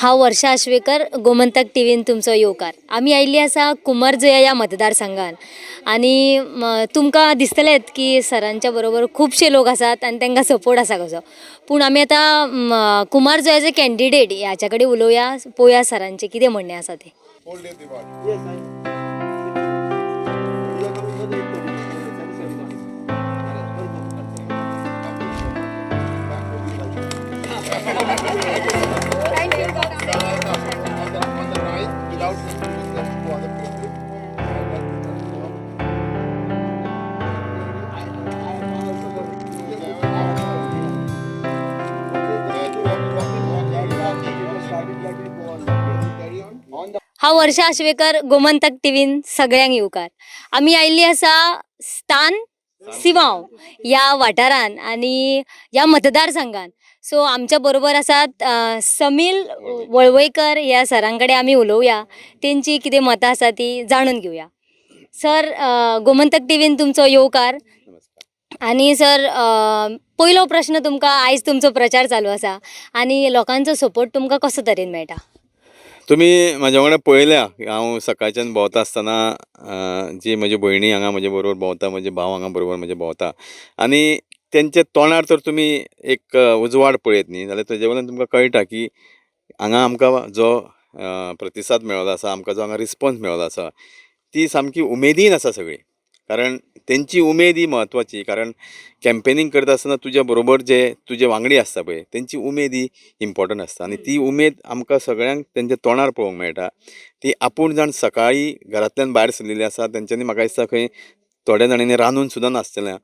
हांव वर्षा आश्वेकर, गोमंतक टीव्हीन तुमचो येवकार. आमी आयिल्ली आसा कुमारजुंया ह्या मतदारसंघान आनी तुमकां दिसतलेंच की सरांच्या बरोबर खुबशे लोक आसात आनी तांकां सपोर्ट आसा कसो. पूण आमी आतां कुमारजुंयाचे कॅन्डिडेट ह्याच्या कडेन उलोवया, पळोवया सरांचें कितें म्हणणें आसा तें. हांव वर्षा आश्वेकर, गोमंतक टीव्हीन सगळ्यांक येवकार. आमी आयिल्ली आसा स्थान सिवांव ह्या वाठारान आनी ह्या मतदारसंघान. सो आमच्या बरोबर आसात समील वळवयकर ह्या सरां कडेन आमी उलोवया, तेंची कितें मतां आसा ती जाणून घेवया. सर, गोमंतक टीव्हीन तुमचो येवकार. आनी सर, पयलो प्रश्न तुमकां, आयज तुमचो प्रचार चालू आसा आनी लोकांचो सपोर्ट तुमकां कसो तरेन मेळटा? तुमी म्हाज्या वांगडा पळयल्या हांव सकाळच्यान भोंवता आसतना जी म्हजी भयणी हांगा म्हजे बरोबर भोंवता, म्हजे भाव हांगा बरोबर म्हजे भोंवता आनी तेंचे तोंडार तर तुमी एक उजवाड पळयत न्ही जाल्यार तेजे वयल्यान तुमकां कळटा की हांगा आमकां जो प्रतिसाद मेळ्ळो आसा, आमकां जो हांगा रिस्पॉन्स मेळ्ळो आसा, ती सामकी उमेदीन आसा सगळी. कारण तेंची उमेद ही म्हत्वाची. कारण कॅम्पेनींग करता आसतना तुज्या बरोबर जे तुजे वांगडी आसता पळय तेंची उमेद ही इम्पॉर्टंट आसता आनी ती उमेद आमकां सगळ्यांक तेंच्या तोंडार पळोवंक मेळटा. ती आपूण जाण सकाळीं घरांतल्यान भायर सरलेली आसा, तेंच्यांनी म्हाका दिसता खंय थोड्या जाणांनी रांदून सुद्दां नासतलें.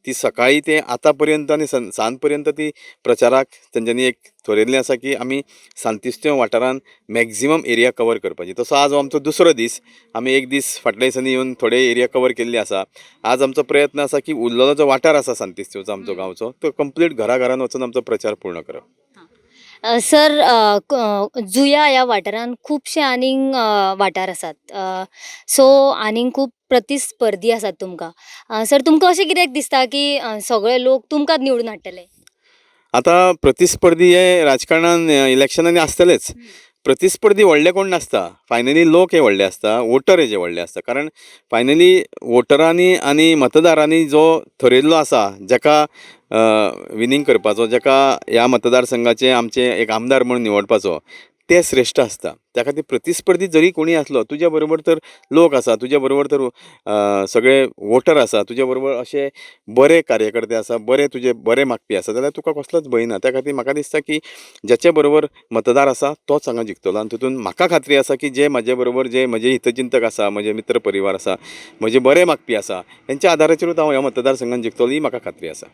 ती सकाळीं ते आतां पर्यंत आनी सांज पर्यंत ती प्रचाराक तेंच्यांनी एक थरयल्लें आसा की आमी सांतिस्तेव वाठारान मॅक्झिमम एरिया कवर करपाची. तसो आज हो आमचो दुसरो दीस. आमी एक दीस फाटल्या दिसांनी येवन थोडे एरिया कवर केल्ले आसा. आज आमचो प्रयत्न आसा की उरलेलो जो वाठार आसा सांतिस्तेवचो आमचो गांवचो, तो कंप्लीट घराघरान वचून आमचो प्रचार पूर्ण करप. सर, जुया ह्या वाठारान खुबशे आनीक वाठार आसात. सो आनीक खूब प्रतिस्पर्धी आसात तुमकां. सर, तुमकां अशें कित्याक दिसता की सगळे लोक तुमकांच निवडून हाडटले? आतां प्रतिस्पर्धी हे राजकारणान इलेक्शनांनी आसतलेच. प्रतिस्पर्धी व्हडले कोण नासता. फायनली लोक हे व्हडले आसता, वोटर हेजे व्हडले आसता. कारण फायनली वोटरांनी आनी मतदारांनी जो थरयल्लो आसा, जाका विनींग करपाचो, जाका ह्या मतदारसंघाचे आमचे एक आमदार म्हणून निवडपाचो, ते श्रेश्ठ आसता. त्या खातीर प्रतिस्पर्धी जरी कोणी आसलो, तुज्या बरोबर तर लोक आसा, तुज्या बरोबर तर सगळे वोटर आसा, तुज्या बरोबर अशे बरे कार्यकर्ते आसा, बरे तुजे बरे मागपी आसा, जाल्यार तुका कसलोच भंय ना. त्या खातीर म्हाका दिसता की जाचे बरोबर मतदार आसा तोच हांगा जिखतलो. आनी तितून म्हाका खात्री आसा की जे म्हाजे बरोबर जे म्हजे हितचिंतक आसा, म्हजे मित्र परिवार आसा, म्हजे बरे मागपी आसा, हेंच्या आदाराचेरूच हांव ह्या मतदारसंघान जिखतलो ही म्हाका खात्री आसा.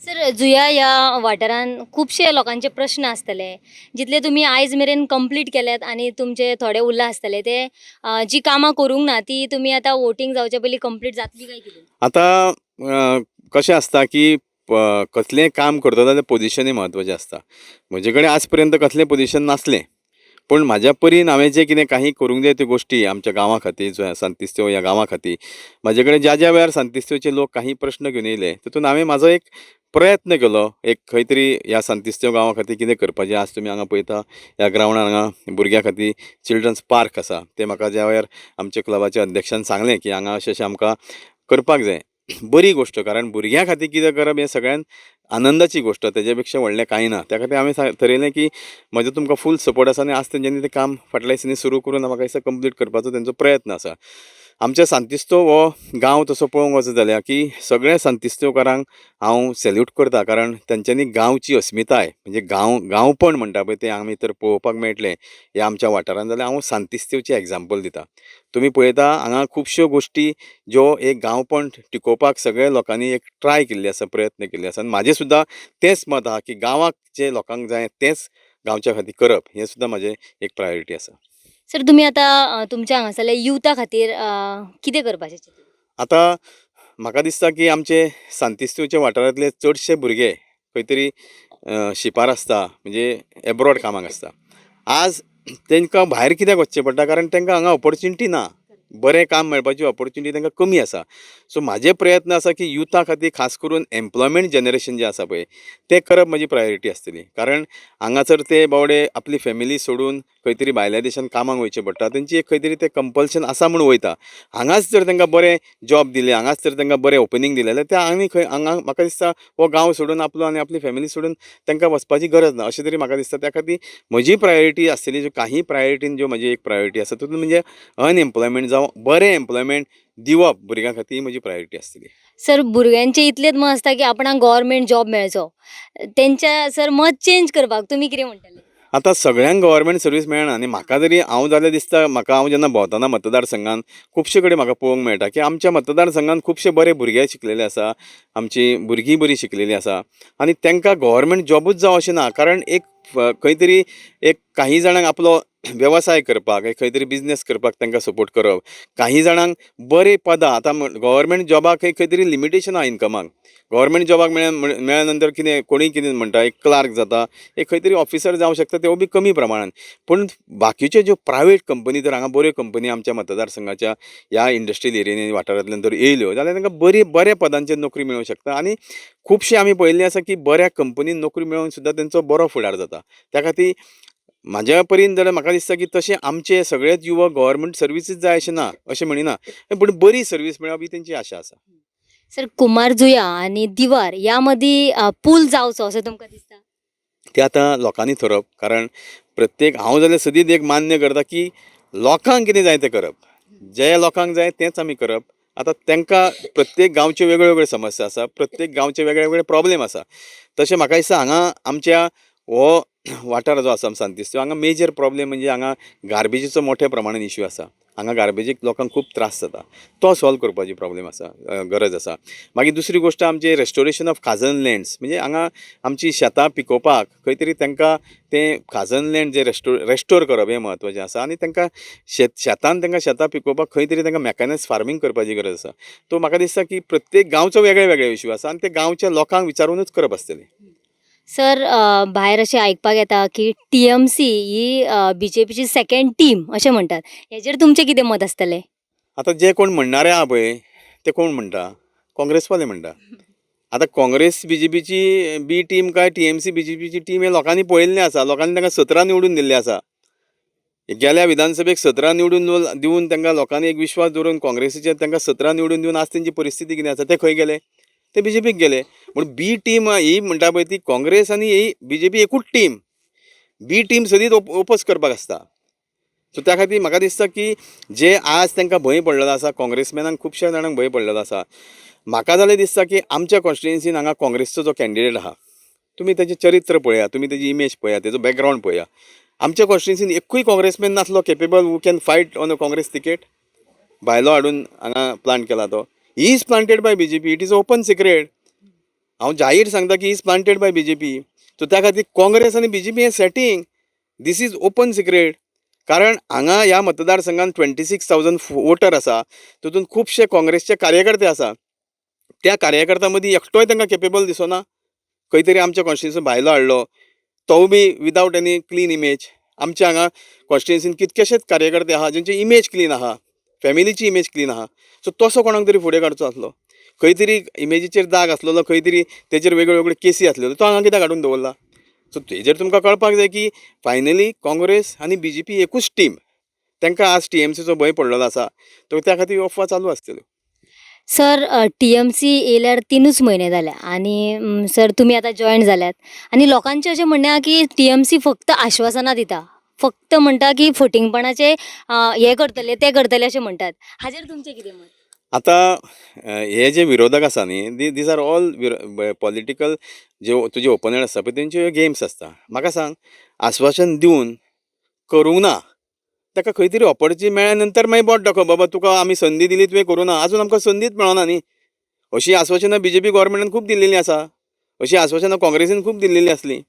सर, जुया ह्या वाठारान खुबशे लोकांचे प्रश्न आसतले, जितले तुमी आयज मेरेन कंप्लीट केल्यात आनी तुमचे थोडे उरला आसतले ते जी कामां करूंक ना ती तुमी आतां वोटींग जावचे पयलीं कंप्लीट जातली काय कितें? आतां कशें आसता की कसलेंय काम करता जाल्यार पोजिशनूय म्हत्वाचें आसता. म्हजे कडेन आज पर्यंत कसलें पोजिशन नासलें, पूण म्हाज्या परीन हांवें जे कितें काही करूंक जाय त्यो गोश्टी आमच्या गांवा खातीर, जो सांतिस्तेव ह्या गांवा खातीर, म्हाजे कडेन ज्या वेळार सांतिस्तेवचे लोक काही प्रश्न घेवन येयले, तितून हांवें म्हाजो एक प्रयत्न केलो. एक खंय तरी ह्या सांतिस्तेव गांवा खातीर कितें करपाचें. आज तुमी हांगा पळयता ह्या ग्रावंडार हांगा भुरग्यां खातीर चिल्ड्रन्स पार्क आसा. ते म्हाका ज्या वेळार आमच्या क्लबाच्या अध्यक्षान सांगलें की हांगा अशें आमकां करपाक जाय. बरी गोश्ट, कारण भुरग्यां खातीर कितें करप हें सगळ्यान आनंदाची गोश्ट, तेजे पेक्षा व्हडलें कांय ना. त्या खातीर हांवें थरयलें की म्हजो तुमकां फूल सपोर्ट आसा आनी आज तेंच्यांनी तें काम फाटल्या दिसांनी सुरू करून म्हाका दिसता कंप्लीट करपाचो तेंचो प्रयत्न आसा. आमच्या सांतिस्तेव हो गांव तसो पळोवंक वचत जाल्यार की सगळ्या सांतिस्तेवकारांक हांव सॅल्यूट करतां. कारण तेंच्यांनी गांवची अस्मिताय म्हणजे गांवपण म्हणटा पळय तें आमी तर पळोवपाक मेळटलें ह्या आमच्या वाठारांत. जाल्यार हांव सांतिस्तेवचें एग्जाम्पल दितां. तुमी पळयता हांगा खुबश्यो गोश्टी ज्यो एक गांवपण टिकोवपाक सगळ्या लोकांनी एक ट्राय केल्ली आसा, प्रयत्न केल्ले आसा. आनी म्हाजें सुद्दां तेंच मत आहा की गांवाक जे लोकांक जाय तेंच गांवच्या खातीर करप हें सुद्दां म्हाजें एक प्रायोरिटी आसा. सर, तुमी आतां तुमच्या हांगासरल्या युथा खातीर कितें करपाचें चिंतला? आतां म्हाका दिसता की आमचे सांतिस्तेवचे वाठारांतले चडशे भुरगे खंय तरी शिंपार आसता, म्हणजे एब्रॉड कामाक आसता. आज तांकां भायर कित्याक वचचें पडटा? कारण तांकां हांगा ऑपॉर्च्युनिटी ना. बरें काम मेळपाची ऑपॉर्च्युनिटी तांकां कमी आसा. सो म्हाजे प्रयत्न आसा की युथा खातीर खास करून एम्प्लॉयमेंट जनरेशन जें आसा पळय तें करप म्हजी प्रायोरिटी आसतली. कारण हांगासर ते बावडे आपली फॅमिली सोडून खंय तरी भायल्या देशांत कामाक वयचें पडटा तेंची एक खंय तरी तें कंपल्शन आसा म्हूण वयता. हांगाच जर तांकां बरें जॉब दिलें, हांगाच जर तांकां बरें ओपनिंग दिलें जाल्यार ते आनी खंय हांगा म्हाका दिसता हो गांव सोडून आपलो आनी आपली फॅमिली सोडून तांकां वचपाची गरज ना अशें तरी म्हाका दिसता. त्या खातीर म्हजी प्रायोरिटी आसतली ज्यो काही प्रायोरिटीन ज्यो म्हजी एक प्रायोरिटी आसा तितून म्हणजे अनएम्प्लॉयमेंट जावं बरें एम्प्लॉयमेंट दिवप भुरग्यां खातीर ही म्हजी प्रायोरिटी आसतली. सर भुरग्यांचे इतलेच मत आसता की आपणाक गव्हर्मेंट जॉब मेळचो. तेंच्या सर मत चेंज करपाक तुमी कितें म्हणटले? आतां सगळ्यांक गव्हर्मेंट सर्वीस मेळना आनी म्हाका जरी हांव जाल्यार दिसता म्हाका हांव जेन्ना भोंवतना मतदारसंघान खुबशे कडेन म्हाका पळोवंक मेळटा की आमच्या मतदारसंघान खुबशे बरे भुरगे शिकलेले आसा, आमची भुरगीं बरीं शिकलेलीं आसा आनी तांकां गव्हर्मेंट जॉबूच जावं अशें ना. कारण एक खंय तरी एक काही जाणांक आपलो वेवसाय करपाक खंय तरी बिजनेस करपाक तांकां सपोर्ट करप. काही जाणांक बरीं पदां आतां गव्हर्मेंट जॉबाक खंय तरी लिमिटेशन आहा इनकमाक. गव्हर्मेंट जॉबाक मेळ्ळ्या नंतर कितें कोणीय कितें म्हणटा एक क्लार्क जाता, एक खंय तरी ऑफिसर जावं शकता तेवूय बी कमी प्रमाणान. पूण बाकीच्यो ज्यो प्रायवेट कंपनी जर हांगा बऱ्यो कंपनी आमच्या मतदारसंघाच्या ह्या इंडस्ट्रियल एरियेनी वाठारांतल्यान जर येयल्यो जाल्यार तांकां बऱ्या पदांचेर नोकरी मेळूंक शकता. आनी खुबशे आमी पळयल्लें आसा की बऱ्या कंपनीन नोकरी मेळोवन सुद्दां तेंचो बरो फुडार जाता. त्या खातीर म्हाज्या परीन जाल्यार म्हाका दिसता की तशें आमचे सगळेच युवक गव्हर्मेंट सर्विसीस जाय अशें ना अशें म्हणिना, पूण बरी सर्वीस मेळप ही तेंची आशा आसा. सर कुमार जुया आणि दिवार या मदीं पूल जावचो असं तुमकां दिसता? तें आतां लोकांनी थरप. कारण प्रत्येक हांव जाल्यार सदींच एक मान्य करता की लोकांक कितें जाय तें करप. जें लोकांक जाय तेंच आमी करप. आतां तांकां प्रत्येक गांवच्यो वेगळ्यो वेगळ्यो समस्या आसा, प्रत्येक गांवचे वेगळे वेगळे प्रॉब्लेम आसा. तशें म्हाका दिसता हांगा आमच्या हो वाठार जो आसा सांतिस्ताव हांगा मेजर प्रॉब्लेम म्हणजे हांगा गार्बेजीचो मोठ्या प्रमाणान इश्यू आसा. हांगा गार्बेजीक लोकांक खूब त्रास जाता. तो सॉल्व करपाची प्रॉब्लेम आसा, गरज आसा. मागीर दुसरी गोश्ट आमचे रेस्टोरेशन ऑफ खाजन लँड्स म्हणजे हांगा आमची शेतां पिकोवपाक खंय तरी तांकां तें खाजन लँड जे रेस्टोर करप हें म्हत्वाचें आसा. आनी तांकां शेतान तांकां शेतां पिकोवपाक खंय तरी तांकां मॅकॅनायज फार्मींग करपाची गरज आसा. तो म्हाका दिसता की प्रत्येक गांवचो वेगळे वेगळे इश्यू आसा आनी ते गांवच्या लोकांक विचारूनच करप आसतलें. सर भायर अशें आयकपाक येता की TMC ही BJPची सेकंड टीम अशें म्हणटात. हेजेर तुमचें कितें मत आसतलें? आतां जे कोण म्हणणारे आहा पळय ते कोण म्हणटा? काँग्रेसवाले म्हणटा. आतां काँग्रेस BJPची बी टीम काय TMC BJPची टीम हे लोकांनी पळयल्लें आसा. लोकांनी तांकां 17 निवडून दिल्ले आसा. गेल्या विधानसभेक 17 निवडून दिवन तांकां लोकांनी एक विश्वास दवरून काँग्रेसीचेर तांकां 17 निवडून दिवन आज तेंची परिस्थिती कितें आसा ते खंय गेले? ते BJPक गेले. पूण बी टीम ही म्हणटा पळय ती काँग्रेस आनी ही BJP एकूच टीम. बी टीम सदींच ओपोज करपाक आसता. सो त्या खातीर म्हाका दिसता की जे आज तांकां भंय पडलेलो आसा काँग्रेसमॅनांक खुबश्या जाणांक भंय पडलेलो आसा. म्हाका जाल्यार दिसता की आमच्या कॉन्स्टिट्युएन्सीन हांगा काँग्रेसचो जो कॅन्डिडेट आहा तुमी तेजें चरित्र पळया, तुमी तेजी इमेज पळया, तेजो बॅकग्रावंड पळया. आमच्या कॉन्स्टिट्युएन्सीन एकूय काँग्रेसमॅन नासलो capable who can fight on a Congress ticket. भायलो हाडून हांगा प्लांट केला तो. He is planted by BJP. It is open secret. हांव जाहीर सांगता की is planted by BJP. So त्या खातीर काँग्रेस आनी BJP हें setting. This is open secret. कारण हांगा ह्या मतदारसंघान 26,000 वोटर आसा. तितून खुबशे काँग्रेसचे कार्यकर्ते आसा. त्या कार्यकर्त्यां मदीं एकटोय तांकां केपेबल दिसना. खंय तरी आमच्या कॉन्स्टिट्युएन्सीन भायलो हाडलो तो बी विदावट एनी क्लीन इमेज. आमच्या हांगा कॉन्स्टिट्युएन्सीन कितकेशेच कार्यकर्ते आहा जेंची इमेज क्लीन आहा, फॅमिलीची इमेज क्लीन आहा. सो तसो कोणाक तरी फुडें काडचो आसलो. खंय तरी इमेजीचेर दाग आसलेलो, खंय तरी तेजेर वेगळ्यो वेगळ्यो केसी आसलेल्यो, तो हांगा कित्याक हाडून दवरला? सो तेजेर तुमकां कळपाक जाय की फायनली काँग्रेस आनी BJP एकूच टीम. तांकां आज TMCचो भंय पडलेलो आसा. तो त्या खातीर अफवा चालू आसतल्यो. सर TMC येयल्यार 3च म्हयने जाल्या आणि सर तुमी आतां जॉयन जाल्यात आणि लोकांचें अशें म्हणणें आहा की TMC फक्त आश्वासनां दिता. फक्त म्हणटा की फटींगपणाचे हे करतले ते करतले अशें म्हणटात. हाजेर तुमचें कितें मत? आतां हे जे विरोधक आसा न्ही दीज आर ऑल पॉलिटिकल जे तुजे ओपोनंट आसता पळय तेंच्यो गेम्स आसता. म्हाका सांग आश्वासन दिवन करूंक ना ताका खंय तरी ऑपॉर्च्युनिटी मेळ्ळ्या नंतर मागीर बोट दाखोवप बाबा तुका आमी संदी दिली तुवें करूं ना. आजून आमकां संदीच मेळना न्ही. अशीं आश्वासनां BJP गव्हर्मेंटान खूब दिल्लीं आसा. अशीं आश्वासनां काँग्रेसीन खूब दिल्लीं आसलीं.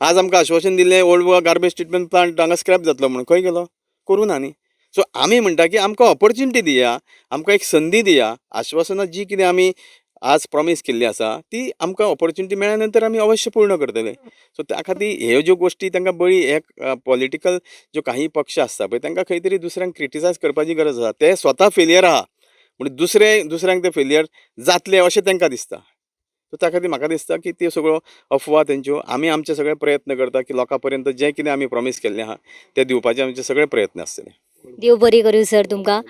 आज आमकां आश्वासन दिल्लें old Goa garbage treatment plant हांगा स्क्रॅप जातलो म्हणून खंय गेलो? करूं ना न्ही. सो आमी म्हणटा की आमकां ऑपॉर्च्युनिटी दिया, आमकां एक संदी दिया. आश्वासनां जी कितें आमी आज प्रॉमीस केल्ली आसा ती आमकां ऑपॉर्च्युनिटी मेळ्ळ्या नंतर आमी अवश्य पूर्ण करतले. सो त्या खातीर ह्यो ज्यो गोश्टी तांकां बळी एक पॉलिटिकल ज्यो काही पक्ष आसता पळय तांकां खंय तरी दुसऱ्यांक क्रिटिसायज करपाची गरज आसा. ते स्वता फेलियर आहा पूण दुसऱ्यांक ते फेलियर जातले अशें तांकां दिसता. सो त्या खातीर म्हाका दिसता की त्यो सगळ्यो अफवा तेंच्यो आमी आमचे सगळे प्रयत्न करता की लोकां पर्यंत जें कितें आमी प्रॉमीस केल्लें आहा तें दिवपाचे आमचे सगळे प्रयत्न आसतले. देव बरी करूं सर तुमकां.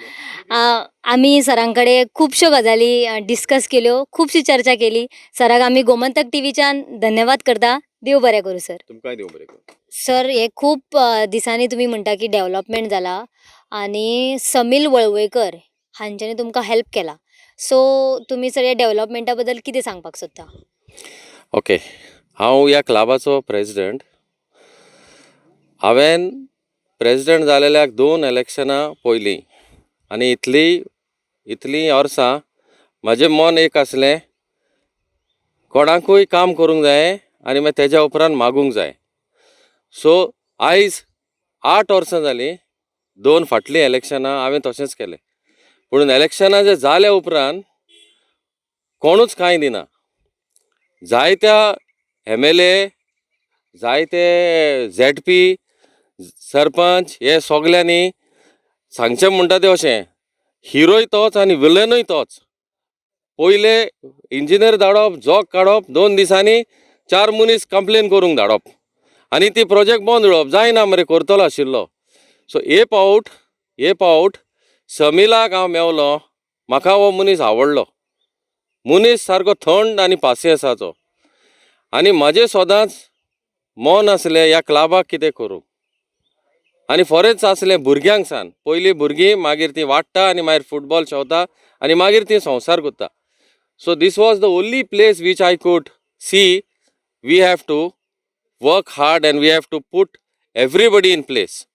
आमी सरां कडेन खुबश्यो गजाली डिस्कस केल्यो, खुबशी चर्चा केली. सराक आमी गोमंतक टीव्हीच्यान धन्यवाद करता. देव बरें करूं सर. तुमकांय देव बरें करूं. सर हे खूप दिसांनी तुम्ही म्हणटा की डेव्हलपमेंट जाला आणि समील वळवयकर हांच्यानी तुमकां हेल्प केला. सो तुमी सर ह्या डेव्हलपमेंटा बद्दल कितें सांगपाक सोदता? ओके, हांव ह्या क्लबाचो प्रेसिडेंट. हांवें प्रेसिडेंट जालेल्याक 2 इलेक्शनां पयलीं आनी इतलीं वर्सां म्हाजें मन एक आसलें, कोणाकूय काम करूंक जाय आनी मागीर तेज्या उपरांत मागूंक जाय. सो आयज 8 वर्सां जालीं, 2 फाटलीं इलेक्शनां हांवें तशेंच केलें. पूण इलेक्शनां जे जाल्या उपरांत कोणूच कांय दिना. जायत्या MLA, जायते ZP, सरपंच हे सगल्यांनी सांगचें म्हणटा तें अशें, हिरोय तोच आनी विलनूय तोच. पयले इंजिनियर धाडप, जोग काडप, 2 दिसांनी 4 मनीस कंप्लेन करूंक धाडप आनी ती प्रोजेक्ट बंद उडोवप. जायना मरे, करतलो आशिल्लो. सो हे पावट समिलाक हांव मेवलो. म्हाका हो मनीस आवडलो. मनीस सारको थंड आनी पासियेंसाचो. आनी म्हाजें सदांच मन आसलें ह्या क्लबाक कितें करूं. आनी फॉरेंच आसलें भुरग्यांक सान. पयलीं भुरगीं, मागीर तीं वाडटा आनी मागीर फुटबॉल शेवता आनी मागीर तीं संवसार करता. So this was the only place which I could see we have to work hard and we have to put everybody in place.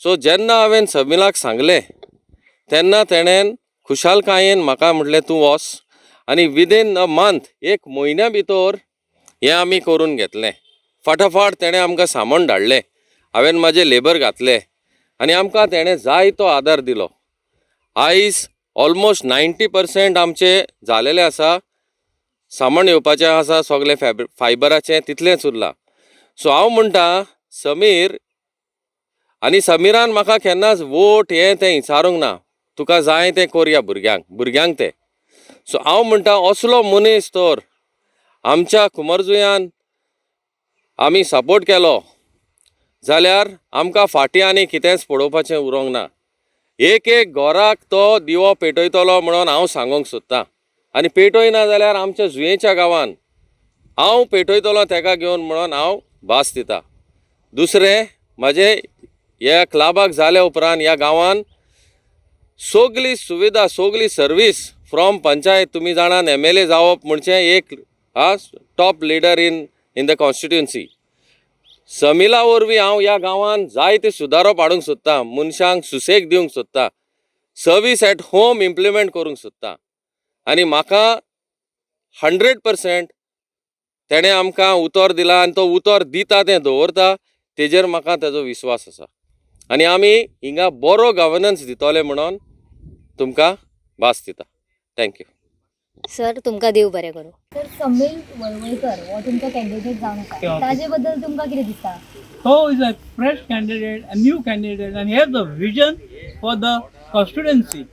So जेन्ना हांवें समिलाक सांगलें तेन्ना तेणेन खुशालकायेन म्हाका म्हटलें तूं वच. आनी विदीन अ मंथ, 1 म्हयन्या भितर हें आमी करून घेतलें. फाटाफाट तेणें आमकां सामान धाडलें. हांवें म्हाजें लेबर घातलें आनी आमकां तेणें जायतो आदार दिलो. आयज ऑलमोस्ट 90% आमचें जालेलें आसा. सामान येवपाचें आसा सगलें फायबराचें, तितलेंच उरलां. सो हांव म्हणटा समीर, आनी समिरान म्हाका केन्नाच वोट हें तें विचारूंक ना. तुका जाय तें कोरया भुरग्यांक तें. सो हांव म्हणटा असलो मनीस तर आमच्या कुमारजुंयान आमी सपोर्ट केलो जाल्यार आमकां फाटीं आनी कितेंच पळोवपाचें उरोंक ना. एक घराक तो दिवो पेटयतलो म्हणून हांव सांगूंक सोदतां. आनी पेटयना जाल्यार आमच्या जुंयेच्या गांवांत हांव पेटयतलो तेका घेवन म्हणून हांव भास दितां. दुसरें, म्हाजें ह्या क्लबाक जाल्या उपरांत ह्या गांवांत सगली सुविधा, सगली सर्वीस फ्रॉम पंचायत, तुमी जाणात MLA जावप म्हणचें एक top leader in the constituency. समिला वरवीं हांव ह्या गांवांत जायते सुदारप हाडूंक सोदतां. मनशांक सुसेग दिवंक सोदतां. सर्वीस एट होम इम्प्लिमेंट करूंक सोदतां. आनी म्हाका 100% तेणें आमकां उतर दिलां आनी तो उतर दिता तें दवरता, तेजेर म्हाका तेजो विश्वास आसा. आनी आमी हिंगा बरो गव्हर्नन्स दितले म्हणून तुमकां भास दिता. थँक्यू. सर तुमकां देव बरें करूं. सर समील वळवयकर हो तुमचो कॅन्डिडेट जावन आसा. ताजे बद्दल तुमकां कितें दिसता? So is a fresh candidate, a new candidate, and he has the vision for the constituency.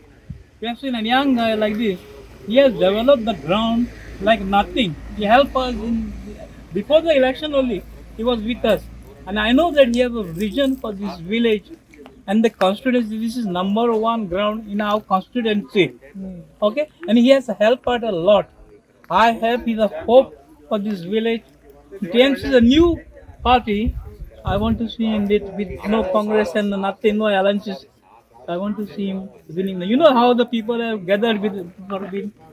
We have seen a young guy like this. He has developed the ground like nothing. He helped us before the election only. He was with us, and I know that he has a vision for this village and the constituency. This is #1 ground in our constituency. Okay, and he has helped out a lot. I have his hope for this village. TMC is a new party. I want to see him with no Congress and nothing, no alliances. I want to see him winning. You know how the people have gathered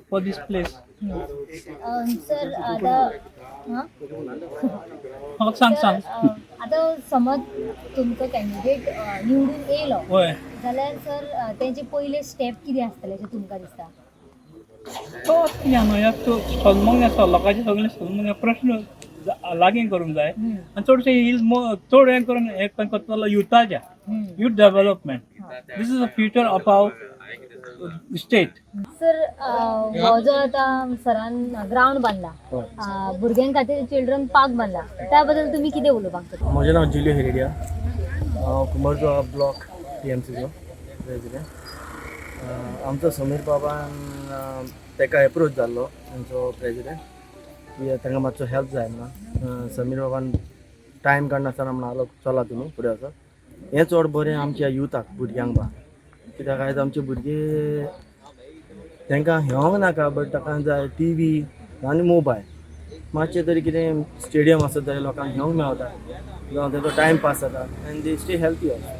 for this place. Sir आता सांग. आता समज तुमचो candidate निवडून येयलो होय. जाल्यार sir तेंचे पयले स्टेप कितें आसतले अशें तुमकां दिसता? तो ह्या तो सन्मान आसा लोकांचे सगळे सन्मान प्रश्न लागीं करूंक जाय. आनी चडशे चड हें करून हें करतलो युथाच्या youth development. This is the future of our state. Sir हो जो आता सरान ग्राउंड बांदला, भुरग्यां खातीर चिल्ड्रन पार्क बांदला, त्या बद्दल तुम्ही कितें उलोवपाक सोदता? म्हजें नांव जुलियो हेरेडिया. हांव कुमारजुंवा ब्लॉक TMCचो प्रेसिडेंट. आमचो समीर बाबान तेका एप्रोच जाल्लो तांचो प्रेसिडेंट की तांकां मातसो हेल्प जाय म्हणून समीर बाबान टायम काडनासतना म्हणून आलो चला तुमी फुडें वचत हें चड बरें आमच्या युथाक भुरग्यांक बा कित्याक आयज आमचे भुरगे तांकां हेवंक नाका बट ताका जाय TV आनी मोबायल मातशें तरी कितें स्टेडियम आसत जाल्यार लोकांक घेवंक मेळटा जावं तेजो टायम पास जाता आनी दे स्टे हेल्थी ऑल्सो.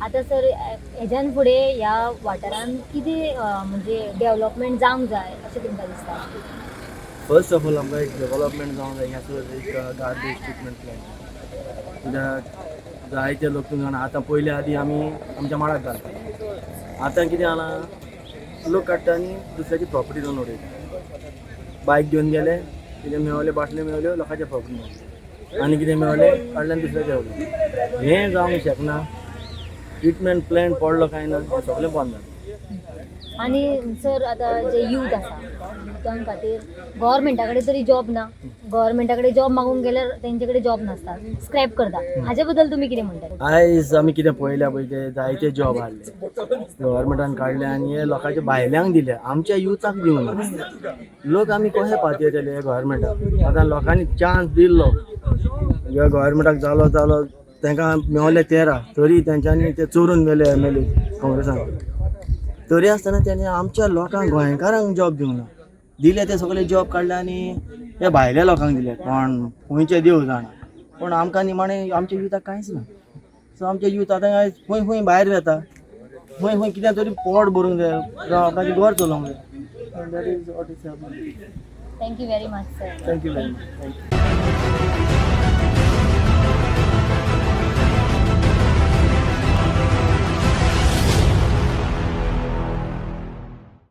आता सर हेज्यान फुडें ह्या वाठारान कितें म्हणजे डेव्हलपमेंट जावंक जाय अशें तुमकां दिसता? फर्स्ट ऑफ ऑल आमकां एक डेव्हलपमेंट जावंक जाय ह्याचो एक गार्बेज ट्रिटमेंट प्लॅन कित्याक जायते लोक तुमी जाणा आतां पयलीं आदी आमी आमच्या माडाक घालता आतां कितें जालां लोक काडटा आनी दुसऱ्याची प्रॉपर्टी जावन उडयता बायक घेवन गेले कितें मेळवले बाटल्यो मेळल्यो लोकांच्या प्रॉपर्टी आनी कितें मेळवलें काडलें दुसऱ्याच्या उडयलें हें जावंक शकना. ट्रिटमेंट प्लॅन पडलो काय ना हें सगळें बंद जालें. आणि सर आता जे यूथ आसा युथां खातीर गव्हर्मेंटा कडेन तरी जॉब ना, गव्हर्मेंटा कडेन जॉब मागूंक गेल्यार तेंचे कडेन जॉब नासता, स्क्रॅप करता, हाज्या बद्दल तुमी कितें म्हणटा? आयज आमी कितें पळयल्या पळय ते जायते जॉब हाडले गव्हर्मेंटान काडले आनी हे लोकांच्या भायल्यांक दिले आमच्या युथाक दिवंक ना. लोक आमी कशे पातयेतले केले गव्हर्मेंटाक आतां लोकांनी चान्स दिल्लो ह्या गव्हर्मेंटाक जालो तांकां मेळले 13 तरी तेंच्यांनी ते चोरून गेले MLA काँग्रेसान तरी आसतना तेणी आमच्या लोकांक गोंयकारांक जॉब दिवंक ना. दिले ते सगळे जॉब काडले आनी हे भायल्या लोकांक दिले कोण खंयचे देव जाणा पूण आमकां निमाणें आमच्या युथाक कांयच ना. सो आमचे यूथ आतां आयज खंय भायर वता खंय कितें तरी पोट भरूंक जाय जावं आपणाचें घर चलोवंक जाय. That is what is happening. Thank you very much sir. Thank you very much.